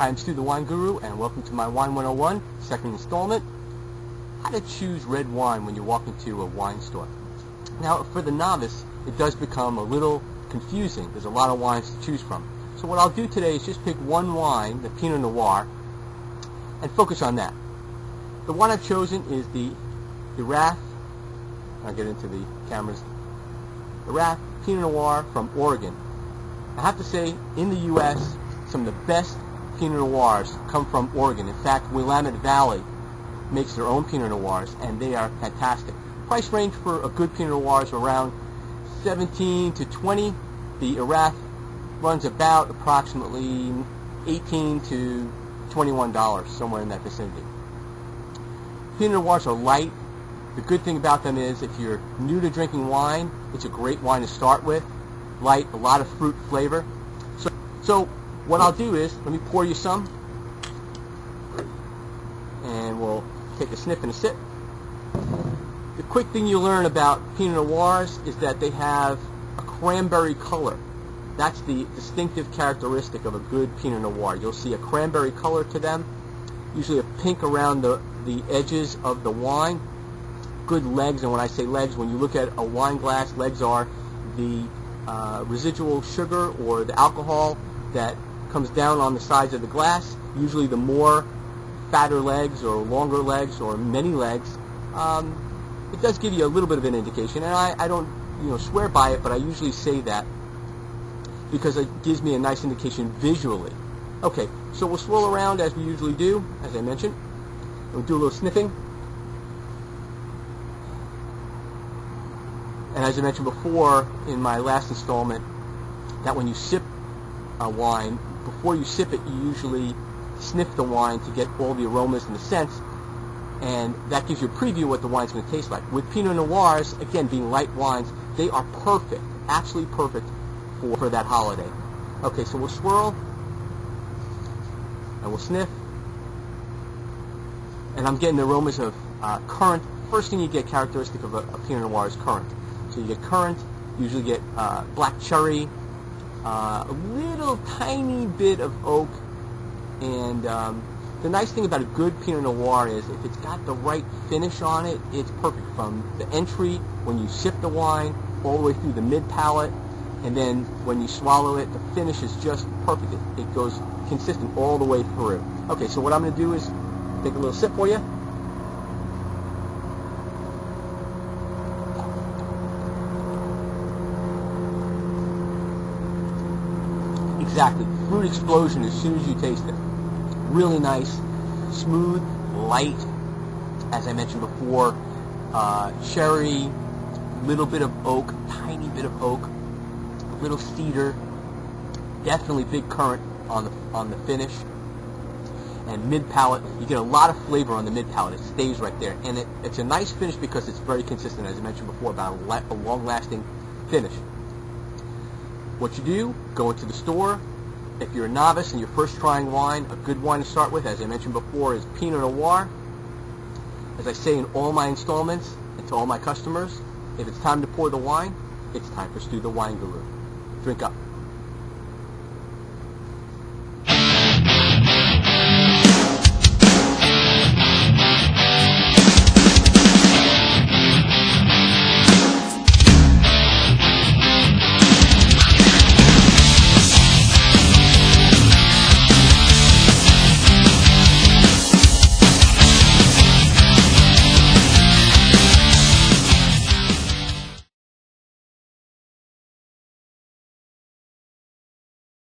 Hi, I'm Stu, the Wine Guru, and welcome to my Wine 101, second installment. How to choose red wine when you walk into a wine store. Now, for the novice, it does become a little confusing. There's a lot of wines to choose from. So what I'll do today is just pick one wine, the Pinot Noir, and focus on that. The one I've chosen is the Irath, I'll get into the cameras, Irath Pinot Noir from Oregon. I have to say, in the U.S., some of the best Pinot Noirs come from Oregon. In fact, Willamette Valley makes their own Pinot Noirs, and they are fantastic. Price range for a good Pinot Noir is around 17 to 20. The Irath runs about approximately 18 to $21, somewhere in that vicinity. Pinot Noirs are light. The good thing about them is if you're new to drinking wine, it's a great wine to start with. Light, a lot of fruit flavor. So what I'll do is, let me pour you some, and we'll take a sniff and a sip. The quick thing you learn about Pinot Noirs is that they have a cranberry color. That's the distinctive characteristic of a good Pinot Noir. You'll see a cranberry color to them, usually a pink around the edges of the wine. Good legs, and when I say legs, when you look at a wine glass, legs are the residual sugar or the alcohol that comes down on the sides of the glass. Usually the more fatter legs or longer legs or many legs, it does give you a little bit of an indication, and I don't swear by it, but I usually say that because it gives me a nice indication visually. Okay, so we'll swirl around as we usually do, as I mentioned. We'll do a little sniffing. And as I mentioned before in my last installment, that when you sip a wine, before you sip it, you usually sniff the wine to get all the aromas and the scents, and that gives you a preview of what the wine's going to taste like. With Pinot Noirs, again, being light wines, they are perfect, absolutely perfect for that holiday. Okay, so we'll swirl, and we'll sniff, and I'm getting the aromas of currant. First thing you get characteristic of a Pinot Noir is currant. So you get currant, usually get black cherry, a little tiny bit of oak, and the nice thing about a good Pinot Noir is if it's got the right finish on it, it's perfect from the entry, when you sip the wine, all the way through the mid-palate, and then when you swallow it, the finish is just perfect. It goes consistent all the way through. Okay, so what I'm going to do is take a little sip for you. Exactly. Fruit explosion as soon as you taste it. Really nice, smooth, light, as I mentioned before, cherry, little bit of oak, tiny bit of oak, a little cedar, definitely big currant on the finish, and mid-palate. You get a lot of flavor on the mid-palate. It stays right there, and it's a nice finish because it's very consistent, as I mentioned before, about a long-lasting finish. What you do, go into the store. If you're a novice and you're first trying wine, a good wine to start with, as I mentioned before, is Pinot Noir. As I say in all my installments and to all my customers, if it's time to pour the wine, it's time for Stu the Wine Guru. Drink up.